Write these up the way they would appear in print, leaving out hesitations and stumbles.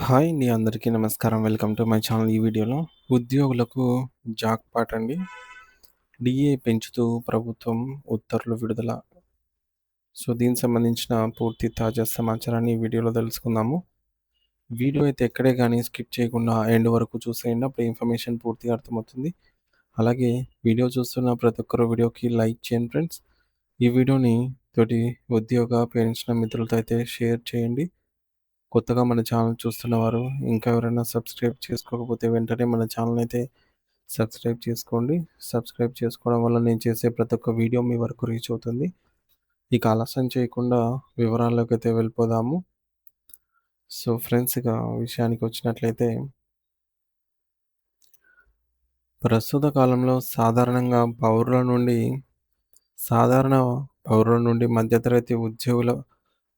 Hi అండి. అందరికీ నమస్కారం. Welcome to my channel. ఈ వీడియోలో ఉద్యోగులకు జాక్‌పాట్ అండి. డీఏ పెంచుతూ ప్రభుత్వం ఉత్తర్వులు విడుదల. దీనికి సంబంధించిన పూర్తి తాజా సమాచారాన్ని ఈ వీడియోలో తెలుసుకుందాము. వీడియో అయితే ఎక్కడే గాని స్కిప్ చేయకుండా ఎండ్ వరకు చూసేయండి. అప్పుడు ఇన్ఫర్మేషన్ పూర్తిగా అర్థమవుతుంది. అలాగే వీడియో చూస్తున్న ప్రతి ఒక్కరు వీడియోకి లైక్ చేయండి ఫ్రెండ్స్. ఈ వీడియోని తోటి ఉద్యోగ పెన్షనర్ మిత్రులతో అయితే షేర్ చేయండి. కొత్తగా మన ఛానల్ చూస్తున్నవారు ఇంకా ఎవరైనా సబ్స్క్రైబ్ చేసుకోకపోతే వెంటనే మన ఛానల్ అయితే సబ్స్క్రైబ్ చేసుకోండి. సబ్స్క్రైబ్ చేసుకోవడం వల్ల నేను చేసే ప్రతి ఒక్క వీడియో మీ వరకు రీచ్ అవుతుంది. ఇక ఆలస్యం చేయకుండా వివరాల్లోకైతే వెళ్ళిపోదాము. ఫ్రెండ్స్, ఇక విషయానికి వచ్చినట్లయితే ప్రస్తుత కాలంలో సాధారణ పౌరుల నుండి మధ్యతరగతి ఉద్యోగుల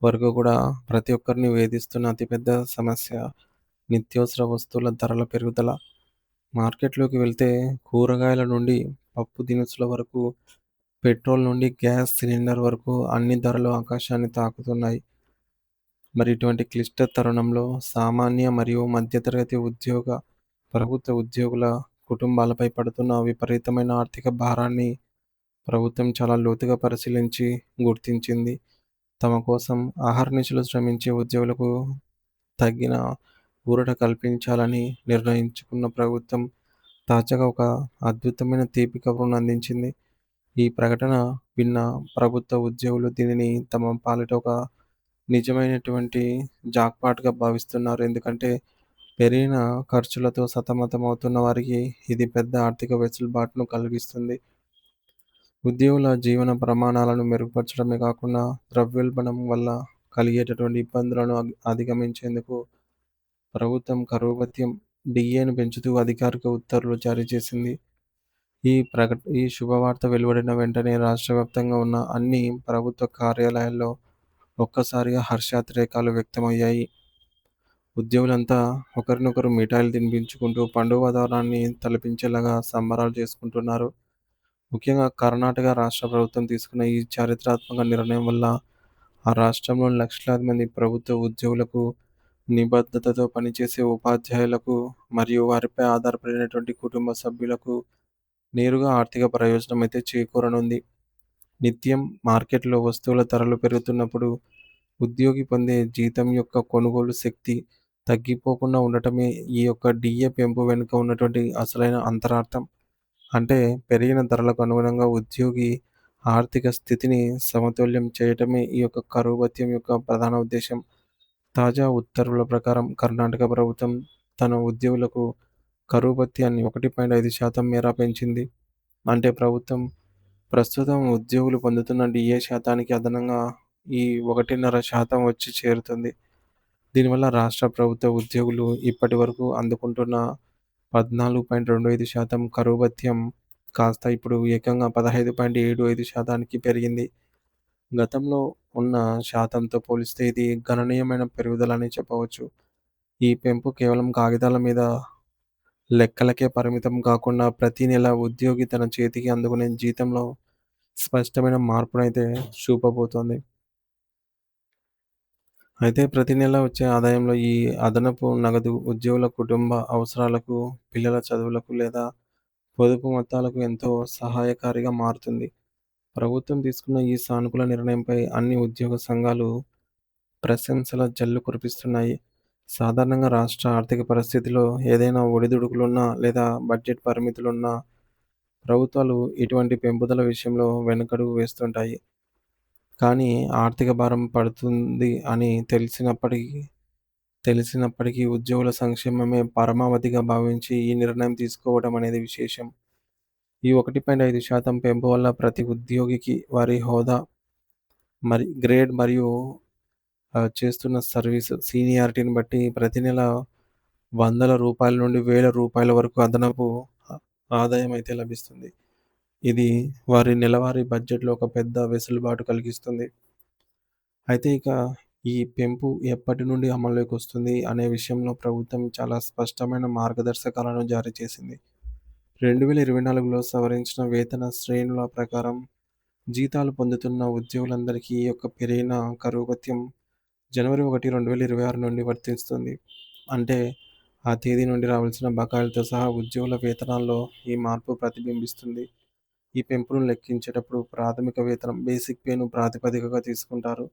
వరకు కూడా ప్రతి ఒక్కరిని వేధిస్తున్న అతిపెద్ద సమస్య నిత్యావసర వస్తువుల ధరల పెరుగుదల. మార్కెట్లోకి వెళ్తే కూరగాయల నుండి పప్పు దినుసుల వరకు, పెట్రోల్ నుండి గ్యాస్ సిలిండర్ వరకు అన్ని ధరలు ఆకాశాన్ని తాకుతున్నాయి. మరి ఇటువంటి క్లిష్ట తరుణంలో సామాన్య మరియు మధ్యతరగతి ప్రభుత్వ ఉద్యోగుల కుటుంబాలపై పడుతున్న విపరీతమైన ఆర్థిక భారాన్ని ప్రభుత్వం చాలా లోతుగా పరిశీలించి గుర్తించింది. తమ కోసం అహర్నిశలు శ్రమించే ఉద్యోగులకు తగిన ఊరట కల్పించాలని నిర్ణయించుకున్న ప్రభుత్వం తాజాగా ఒక అద్భుతమైన తీపి కబురును అందించింది. ఈ ప్రకటన విన్న ప్రభుత్వ ఉద్యోగులు దీనిని తమ పాలిట ఒక నిజమైనటువంటి జాక్‌పాట్‌గా భావిస్తున్నారు. ఎందుకంటే పెరిగిన ఖర్చులతో సతమతమవుతున్న వారికి ఇది పెద్ద ఆర్థిక వెసులుబాటును కలిగిస్తుంది. ఉద్యోగుల జీవన ప్రమాణాలను మెరుగుపరచడమే కాకుండా ద్రవ్యోల్బణం వల్ల కలిగేటటువంటి ఇబ్బందులను అధిగమించేందుకు ప్రభుత్వం కరువు భత్యం డిఏను పెంచుతూ అధికారిక ఉత్తర్వులు జారీ చేసింది. ఈ శుభవార్త వెలువడిన వెంటనే రాష్ట్ర వ్యాప్తంగా ఉన్న అన్ని ప్రభుత్వ కార్యాలయాల్లో ఒక్కసారిగా హర్షాతిరేకాలు వ్యక్తమయ్యాయి. ఉద్యోగులంతా ఒకరినొకరు మిఠాయిలు తినిపించుకుంటూ పండుగ వాతావరణాన్ని తలపించేలాగా సంబరాలు చేసుకుంటున్నారు. ముఖ్యంగా కర్ణాటక రాష్ట్ర ప్రభుత్వం తీసుకున్న ఈ చారిత్రాత్మక నిర్ణయం వల్ల ఆ రాష్ట్రంలోని లక్షలాది మంది ప్రభుత్వ ఉద్యోగులకు, నిబద్ధతతో పనిచేసే ఉపాధ్యాయులకు మరియు వారిపై ఆధారపడినటువంటి కుటుంబ సభ్యులకు నేరుగా ఆర్థిక ప్రయోజనం అయితే చేకూరనుంది. నిత్యం మార్కెట్‌లో వస్తువుల ధరలు పెరుగుతున్నప్పుడు ఉద్యోగి పొందే జీతం యొక్క కొనుగోలు శక్తి తగ్గిపోకుండా ఉండటమే ఈ యొక్క డీఏ పెంపు వెనుక ఉన్నటువంటి అసలైన అంతరార్థం. అంటే పెరిగిన ధరలకు అనుగుణంగా ఉద్యోగి ఆర్థిక స్థితిని సమతుల్యం చేయటమే ఈ యొక్క కరువు భత్యం యొక్క ప్రధాన ఉద్దేశ్యం. తాజా ఉత్తర్వుల ప్రకారం కర్ణాటక ప్రభుత్వం తన ఉద్యోగులకు కరువు భత్యాన్ని 1.5% మేర పెంచింది. అంటే ప్రభుత్వం ప్రస్తుతం ఉద్యోగులు పొందుతున్న డీఏ శాతానికి అదనంగా ఈ 1.5% వచ్చి చేరుతుంది. దీనివల్ల రాష్ట్ర ప్రభుత్వ ఉద్యోగులు ఇప్పటి వరకు అందుకుంటున్న 14.25% కరువు భత్యం కాస్త ఇప్పుడు ఏకంగా 15.75%కి పెరిగింది. గతంలో ఉన్న శాతంతో పోలిస్తే ఇది గణనీయమైన పెరుగుదల అని చెప్పవచ్చు. ఈ పెంపు కేవలం కాగితాల మీద లెక్కలకే పరిమితం కాకుండా ప్రతి నెల ఉద్యోగి తన చేతికి అందుకునే జీతంలో స్పష్టమైన మార్పునైతే చూపబోతోంది. అయితే ప్రతి నెల వచ్చే ఆదాయంలో ఈ అదనపు నగదు ఉద్యోగుల కుటుంబ అవసరాలకు, పిల్లల చదువులకు లేదా పొదుపు మొత్తాలకు ఎంతో సహాయకారిగా మారుతుంది. ప్రభుత్వం తీసుకున్న ఈ సానుకూల నిర్ణయంపై అన్ని ఉద్యోగ సంఘాలు ప్రశంసల జల్లు కురిపిస్తున్నాయి. సాధారణంగా రాష్ట్ర ఆర్థిక పరిస్థితిలో ఏదైనా ఒడిదుడుకులున్నా లేదా బడ్జెట్ పరిమితులున్నా ప్రభుత్వాలు ఇటువంటి పెంపుదల విషయంలో వెనకడుగు వేస్తుంటాయి. కానీ ఆర్థిక భారం పడుతుంది అని తెలిసినప్పటికీ ఉద్యోగుల సంక్షేమమే పరమావధిగా భావించి ఈ నిర్ణయం తీసుకోవడం అనేది విశేషం. ఈ 1.5% పెంపు వల్ల ప్రతి ఉద్యోగికి వారి హోదా, గ్రేడ్ మరియు చేస్తున్న సర్వీస్ సీనియారిటీని బట్టి ప్రతి నెల వందల రూపాయల నుండి వేల రూపాయల వరకు అదనపు ఆదాయం అయితే లభిస్తుంది. ఇది వారి నెలవారీ బడ్జెట్‌లో ఒక పెద్ద వెసులుబాటు కలిగిస్తుంది. అయితే ఇక ఈ పెంపు ఎప్పటి నుండి అమల్లోకి వస్తుంది అనే విషయంలో ప్రభుత్వం చాలా స్పష్టమైన మార్గదర్శకాలను జారీ చేసింది. 2024లో సవరించిన వేతన శ్రేణుల ప్రకారం జీతాలు పొందుతున్న ఉద్యోగులందరికీ ఈ యొక్క పెరిగిన కరువు భత్యం జనవరి 1, 2026 నుండి వర్తిస్తుంది. అంటే ఆ తేదీ నుండి రావాల్సిన బకాయిలతో సహా ఉద్యోగుల వేతనాల్లో ఈ మార్పు ప్రతిబింబిస్తుంది. ఈ పెంపును లెక్కించేటప్పుడు ప్రాథమిక వేతనం బేసిక్ పేను ప్రాతిపదికగా తీసుకుంటారు.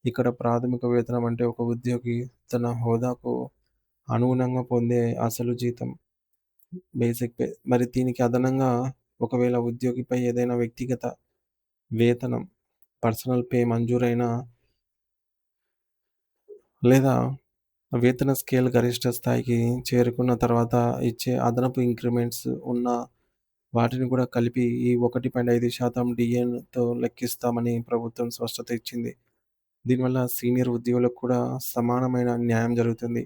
ఇక్కడ ప్రాథమిక వేతనం అంటే ఒక ఉద్యోగి తన హోదాకు అనుగుణంగా పొందే అసలు జీతం బేసిక్ పే. మరి దీనికి అదనంగా ఒకవేళ ఉద్యోగిపై ఏదైనా వ్యక్తిగత వేతనం పర్సనల్ పే మంజూరైన లేదా వేతన స్కేల్ గరిష్ట స్థాయికి చేరుకున్న తర్వాత ఇచ్చే అదనపు ఇంక్రిమెంట్స్ ఉన్న వాటిని కూడా కలిపి ఈ 1.5% డిఎన్‌తో లెక్కిస్తామని ప్రభుత్వం స్పష్టత ఇచ్చింది. దీనివల్ల సీనియర్ ఉద్యోగులకు కూడా సమానమైన న్యాయం జరుగుతుంది.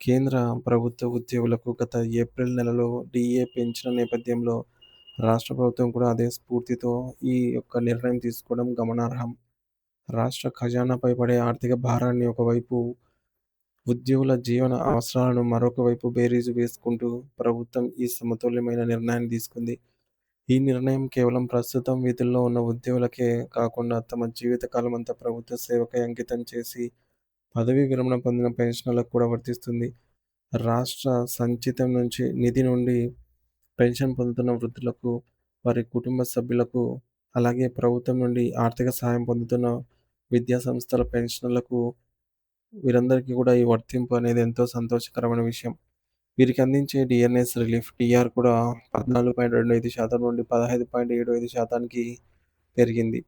కేంద్ర ప్రభుత్వ ఉద్యోగులకు గత ఏప్రిల్ నెలలో డీఏ పెంచిన నేపథ్యంలో రాష్ట్ర ప్రభుత్వం కూడా అదే స్ఫూర్తితో ఈ యొక్క నిర్ణయం తీసుకోవడం గమనార్హం. రాష్ట్ర ఖజానాపై పడే ఆర్థిక భారాన్ని ఒకవైపు, ఉద్యోగుల జీవన అవసరాలను మరొక వైపు బేరీజు వేసుకుంటూ ప్రభుత్వం ఈ సమతుల్యమైన నిర్ణయాన్ని తీసుకుంది. ఈ నిర్ణయం కేవలం ప్రస్తుతం విధుల్లో ఉన్న ఉద్యోగులకే కాకుండా తమ జీవితకాలమంతా ప్రభుత్వ సేవకై అంకితం చేసి పదవీ విరమణ పొందిన పెన్షనర్లకు కూడా వర్తిస్తుంది. రాష్ట్ర సంచితం నుంచి నిధి నుండి పెన్షన్ పొందుతున్న వృద్ధులకు, వారి కుటుంబ సభ్యులకు, అలాగే ప్రభుత్వం నుండి ఆర్థిక సహాయం పొందుతున్న విద్యా సంస్థల పెన్షనర్లకు వీరందరికీ కూడా ఈ వర్తింపు అనేది ఎంతో సంతోషకరమైన విషయం. వీరికి అందించే డిఎన్ఎస్ రిలీఫ్ డిఆర్ కూడా 14.25% నుండి 15.75%కి పెరిగింది.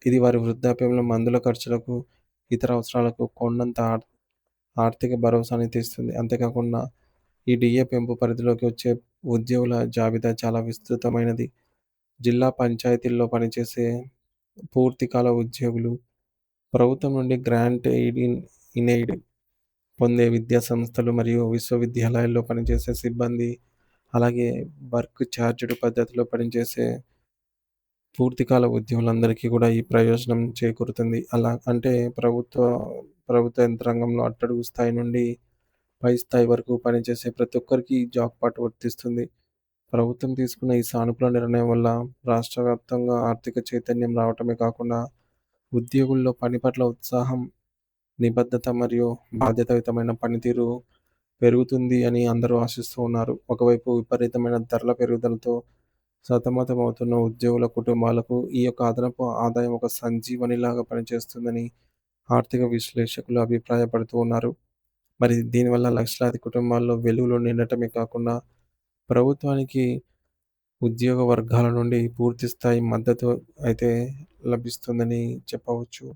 ఇది వారి వృద్ధాప్యంలో మందుల ఖర్చులకు, ఇతర అవసరాలకు కొండంత ఆర్థిక భరోసాని తెస్తుంది. అంతేకాకుండా ఈ డిఏ పెంపు పరిధిలోకి వచ్చే ఉద్యోగుల జాబితా చాలా విస్తృతమైనది. జిల్లా పంచాయతీల్లో పనిచేసే పూర్తికాల ఉద్యోగులు, ప్రభుత్వం నుండి గ్రాంట్ ఎయిడ్ ఇన్ ఎయిడ్ పొందే విద్యా సంస్థలు మరియు విశ్వవిద్యాలయాల్లో పనిచేసే సిబ్బంది, అలాగే వర్క్ చార్జ్డ్ పద్ధతిలో పనిచేసే పూర్తికాల ఉద్యోగులందరికీ కూడా ఈ ప్రయోజనం చేకూరుతుంది. అలా అంటే ప్రభుత్వ యంత్రాంగంలో అట్టడుగు స్థాయి నుండి పై స్థాయి వరకు పనిచేసే ప్రతి ఒక్కరికి ఈ జాక్‌పాట్ వర్తిస్తుంది. ప్రభుత్వం తీసుకున్న ఈ సానుకూల నిర్ణయం వల్ల రాష్ట్ర వ్యాప్తంగా ఆర్థిక చైతన్యం రావటమే కాకుండా ఉద్యోగుల్లో పని పట్ల ఉత్సాహం, నిబద్ధత మరియు బాధ్యతాయుతమైన పనితీరు పెరుగుతుంది అని అందరూ ఆశిస్తూ ఉన్నారు. ఒకవైపు విపరీతమైన ధరల పెరుగుదలతో సతమతమవుతున్న ఉద్యోగుల కుటుంబాలకు ఈ యొక్క అదనపు ఆదాయం ఒక సంజీవనిలాగా పనిచేస్తుందని ఆర్థిక విశ్లేషకులు అభిప్రాయపడుతూ ఉన్నారు. మరి దీనివల్ల లక్షలాది కుటుంబాల్లో వెలుగులు నిండటమే కాకుండా ప్రభుత్వానికి ఉద్యోగ వర్గాల నుండి పూర్తి స్థాయి మద్దతు అయితే లభిస్తుందని చెప్పవచ్చు.